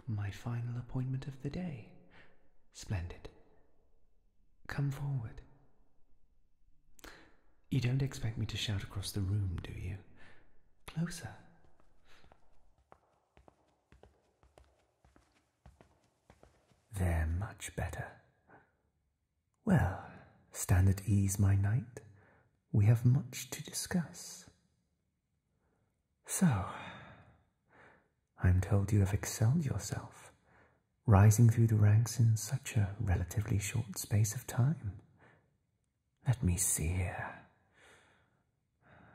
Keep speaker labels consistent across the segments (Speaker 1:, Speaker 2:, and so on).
Speaker 1: My final appointment of the day. Splendid. Come forward. You don't expect me to shout across the room, do you? Closer. They're much better. Well, stand at ease, my knight. We have much to discuss. So, I'm told you have excelled yourself, rising through the ranks in such a relatively short space of time. Let me see here.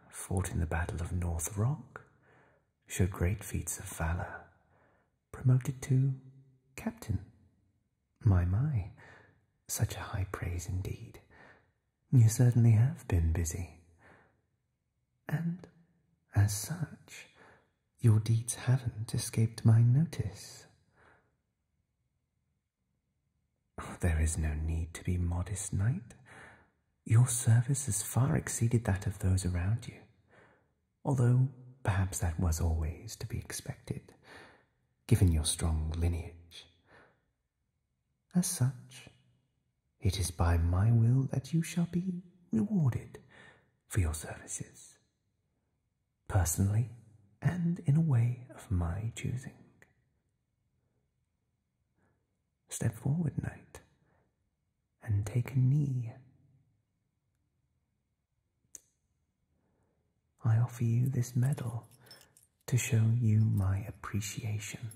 Speaker 1: Fought in the Battle of North Rock, showed great feats of valor, promoted to captain. My, such a high praise indeed. You certainly have been busy. And, as such, your deeds haven't escaped my notice. There is no need to be modest, knight. Your service has far exceeded that of those around you, although perhaps that was always to be expected, given your strong lineage. As such, it is by my will that you shall be rewarded for your services, personally and in a way of my choosing. Step forward, knight, and take a knee. I offer you this medal to show you my appreciation.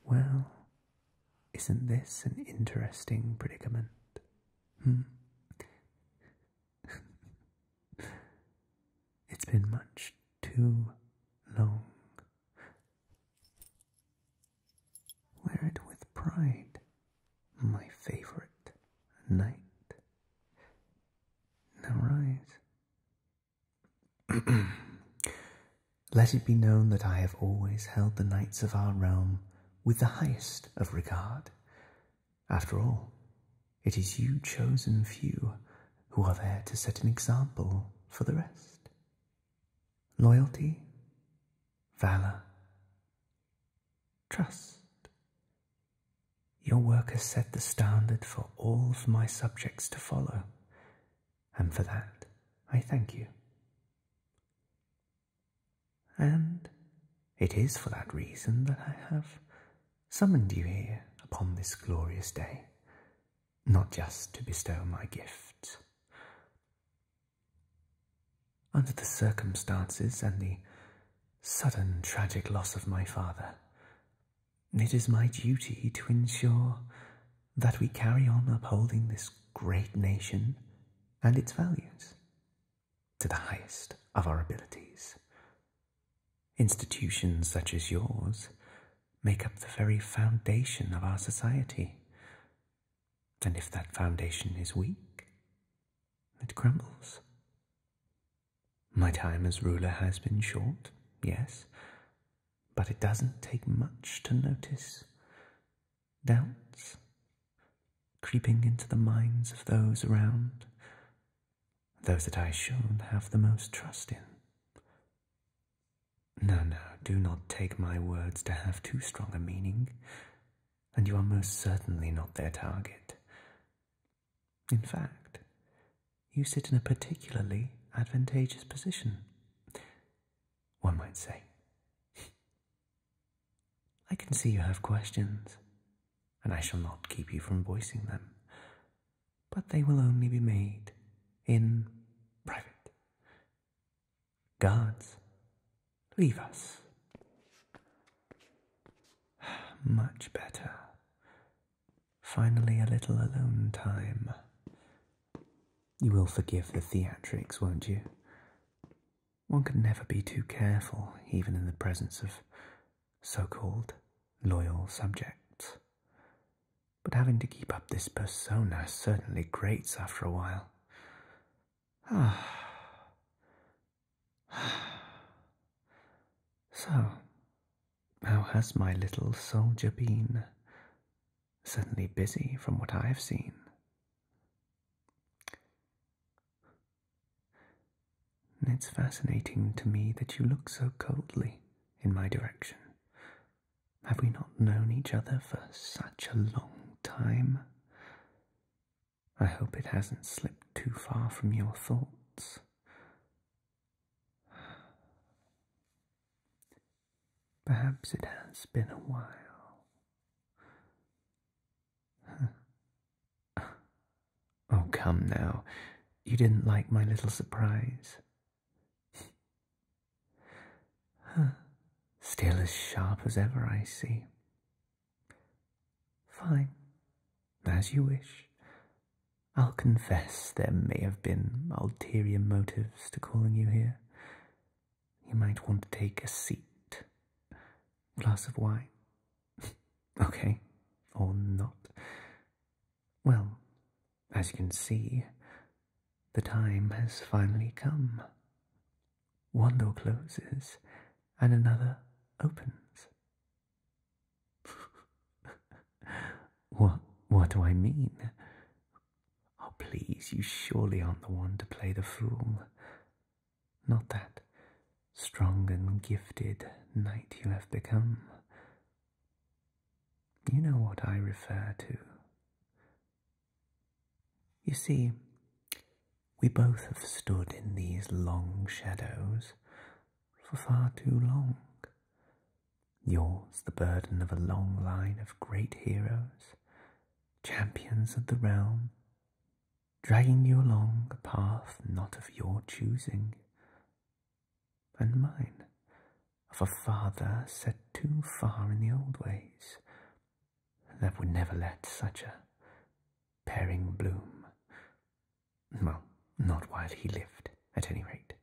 Speaker 1: Well, isn't this an interesting predicament? It's been much too long. Wear it with pride, my favorite knight. Now rise. Let it be known that I have always held the knights of our realm with the highest of regard. After all, it is you chosen few who are there to set an example for the rest. Loyalty, valor, trust. Your work has set the standard for all of my subjects to follow, and for that I thank you. And it is for that reason that I have summoned you here upon this glorious day, not just to bestow my gifts. Under the circumstances and the sudden tragic loss of my father, it is my duty to ensure that we carry on upholding this great nation and its values to the highest of our abilities. Institutions such as yours make up the very foundation of our society, and if that foundation is weak, it crumbles. My time as ruler has been short, yes, but it doesn't take much to notice doubts creeping into the minds of those around, those that I should have the most trust in. No, do not take my words to have too strong a meaning, and you are most certainly not their target. In fact, you sit in a particularly advantageous position, one might say. I can see you have questions, and I shall not keep you from voicing them, but they will only be made in private. Guards, leave us. Much better. Finally a little alone time. You will forgive the theatrics, won't you? One can never be too careful, even in the presence of so-called loyal subjects. But having to keep up this persona certainly grates after a while. So, how has my little soldier been? Certainly busy from what I have seen. It's fascinating to me that you look so coldly in my direction. Have we not known each other for such a long time? I hope it hasn't slipped too far from your thoughts. Perhaps it has been a while. Oh, come now. You didn't like my little surprise. Still as sharp as ever, I see. Fine, as you wish. I'll confess there may have been ulterior motives to calling you here. You might want to take a seat. Glass of wine. Okay, or not. Well, as you can see, the time has finally come. One door closes and another opens. What do I mean? Oh, please, you surely aren't the one to play the fool. Not that strong and gifted knight you have become. You know what I refer to. You see, we both have stood in these long shadows for far too long. Yours the burden of a long line of great heroes, champions of the realm, dragging you along a path not of your choosing, and mine of a father set too far in the old ways, that would never let such a pairing bloom. Well, not while he lived, at any rate.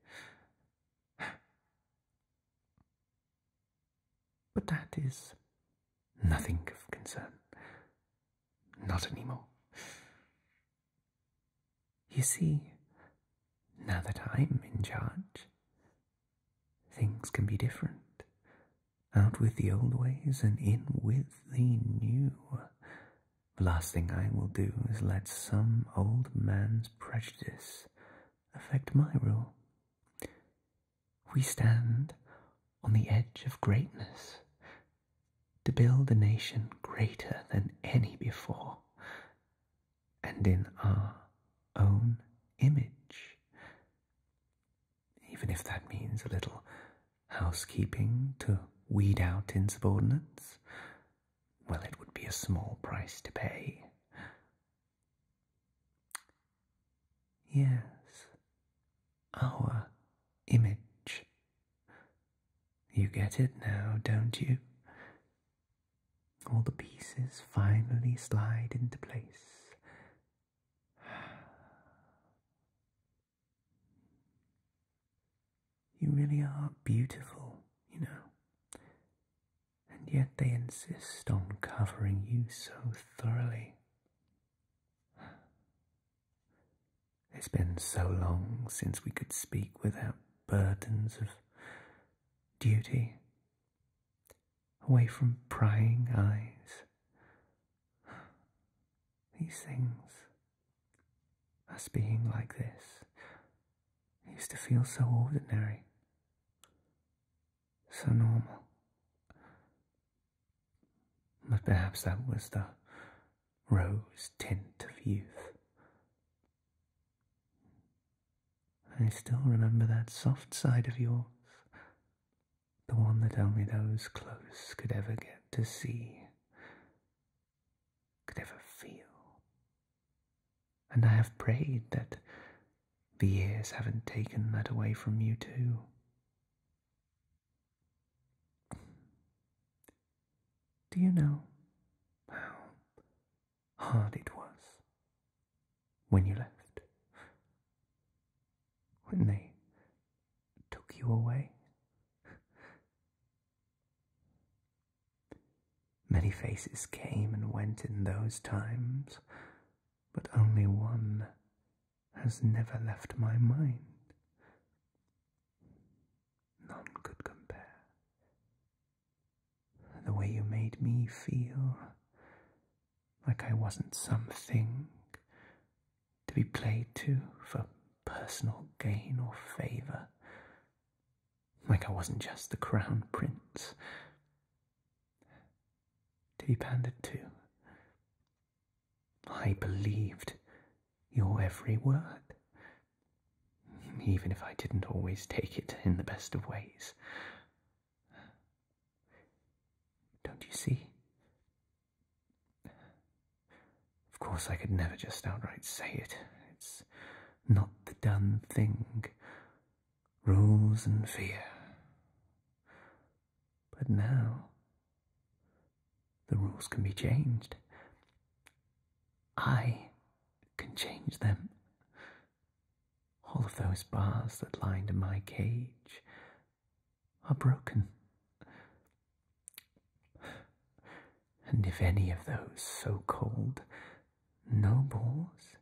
Speaker 1: But that is nothing of concern. Not anymore. You see, now that I'm in charge, things can be different. Out with the old ways and in with the new. The last thing I will do is let some old man's prejudice affect my rule. We stand on the edge of greatness, to build a nation greater than any before, and in our own image, even if that means a little housekeeping to weed out insubordinates. Well, it would be a small price to pay. Yes, our image. You get it now, don't you? All the pieces finally slide into place. You really are beautiful, you know, and yet they insist on covering you so thoroughly. It's been so long since we could speak without burdens of duty, away from prying eyes. These things, us being like this, used to feel so ordinary, so normal. But perhaps that was the rose tint of youth. I still remember that soft side of yours, the one that only those close could ever get to see, could ever feel. And I have prayed that the years haven't taken that away from you too. Do you know how hard it was when you left? When they took you away? Many faces came and went in those times, but only one has never left my mind. None could compare. The way you made me feel, like I wasn't something to be played to for personal gain or favour, Like I wasn't just the crown prince to be pandered to. I believed your every word, even if I didn't always take it in the best of ways. Don't you see? Of course, I could never just outright say it. It's not the done thing. Rules and fear. But now, the rules can be changed. I can change them. All of those bars that lined my cage are broken. And if any of those so-called nobles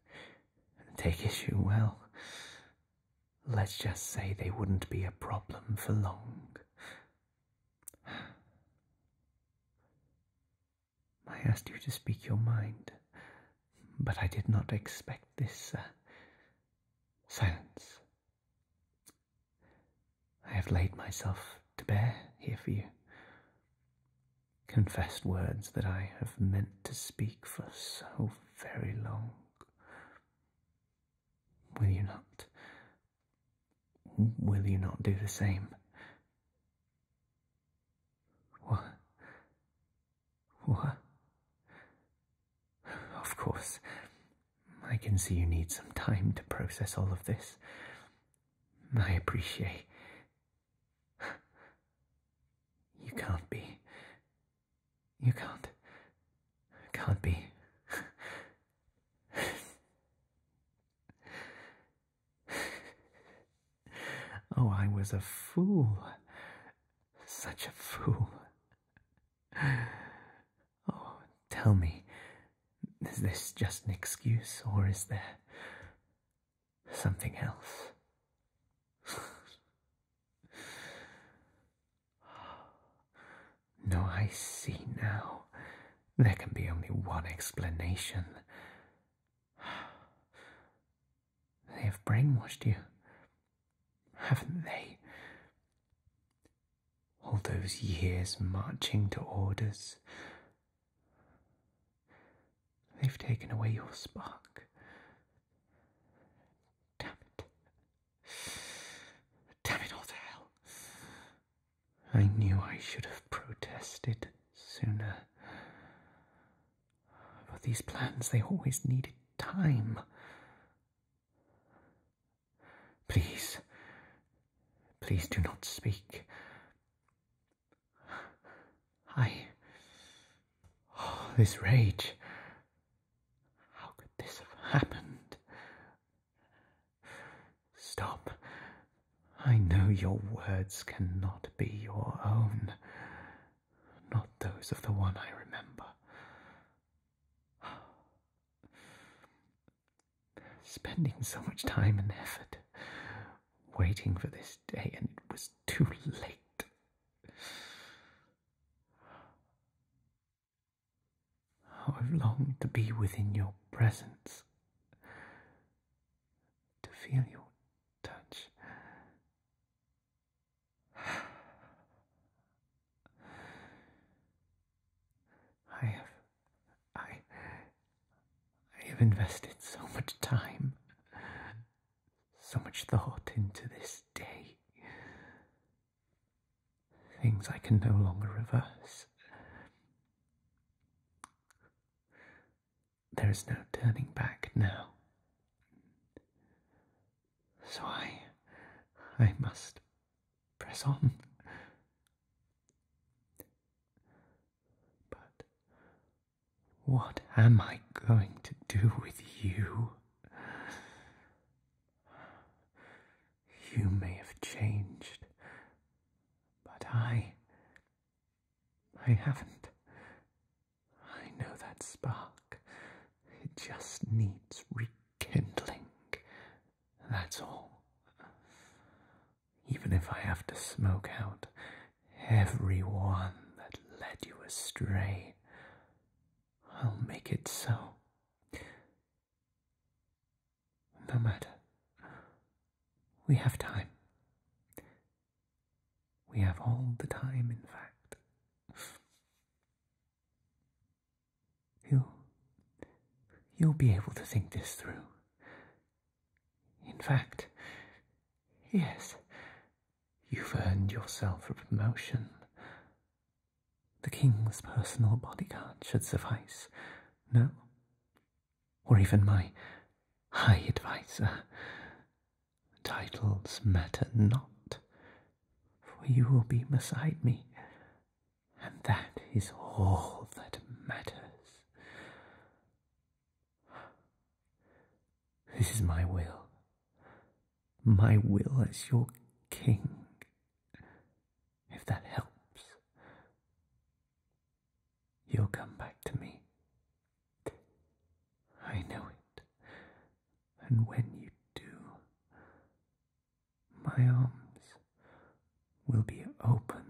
Speaker 1: take issue, well, let's just say they wouldn't be a problem for long. I asked you to speak your mind, but I did not expect this silence. I have laid myself to bear here for you. Confessed words that I have meant to speak for so very long. Will you not? Will you not do the same? What? What? Of course, I can see you need some time to process all of this. I appreciate. You can't be. You can't be. Oh, I was a fool. Such a fool. Oh, tell me, is this just an excuse, or is there something else? No, I see now. There can be only one explanation. They have brainwashed you, haven't they? All those years marching to orders. They've taken away your spark. Damn it. Damn it all to hell. I knew I should have protested sooner. But these plans, they always needed time. Please, please do not speak. This rage. How could this have happened? Stop. I know your words cannot be your own. Not those of the one I remember. Spending so much time and effort waiting for this day, and it was too late. How I've longed to be within your presence, to feel your touch. I have invested so much time, so much thought into this day. Things I can no longer reverse. There is no turning back now. So I must press on. But what am I going to do with you? You may have changed, but I haven't. I know that spark. It just needs rekindling. That's all. Even if I have to smoke out every one that led you astray, I'll make it so. No matter. We have time. We have all the time, in fact. You'll be able to think this through. In fact, yes, you've earned yourself a promotion. The king's personal bodyguard should suffice, no? Or even my high advisor. Titles matter not, for you will be beside me, and that is all that matters. This is my will as your king, if that helps. You'll come back to me. I know it, and when you do, my arms will be open